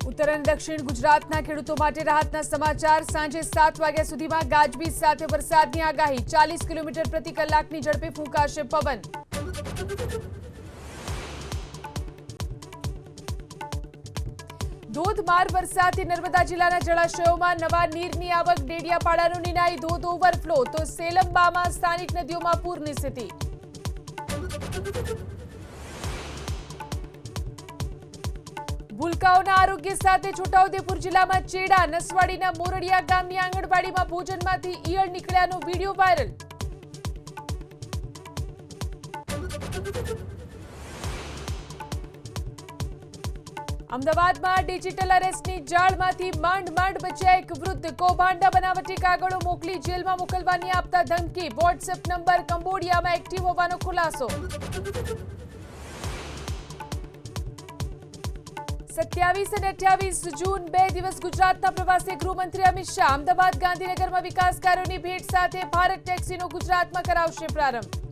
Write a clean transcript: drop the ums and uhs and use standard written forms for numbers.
ઉત્તર અને દક્ષિણ ગુજરાતના ખેડૂતો માટે રાહતના સમાચાર। સાંજે 7 વાગ્યા સુધીમાં ગાજવીજ સાથે વરસાદની આગાહી। 40 કિલોમીટર પ્રતિ કલાકની ઝડપે ફૂંકાશે પવન। ધોધમાર વરસાદથી નર્મદા જિલ્લાના જળાશયોમાં નવા નીરની આવક। ડેડિયાપાડાનો નિનાઈ ધોધ ઓવરફ્લો તો સેલંબામાં સ્થાનિક નદીઓમાં પૂરની સ્થિતિ। ભૂલકાઓના આરોગ્ય સાથે છોટાઉદેપુર જિલ્લામાં ચેડા। નસવાડીના મોરડિયા ગામની આંગણવાડીમાં ભોજનમાંથી ઈયળ નીકળ્યાનો વિડીયો વાયરલ। અમદાવાદમાં ડિજિટલ અરેસ્ટની જાળમાંથી માંડ બચ્યા એક વૃદ્ધ। કૌભાંડના બનાવટી કાગળો મોકલી જેલમાં મોકલવાની આપતા ધમકી। વોટ્સએપ નંબર કંબોડિયામાં એક્ટિવ હોવાનો ખુલાસો। 27 અને 28 જૂન 2 દિવસ ગુજરાતના પ્રવાસે ગૃહમંત્રી અમિત શાહ। અમદાવાદ ગાંધીનગરમાં વિકાસ કાર્યોની ભેટ સાથે ભારત ટેક્સીનો ગુજરાતમાં કરાવશે પ્રારંભ।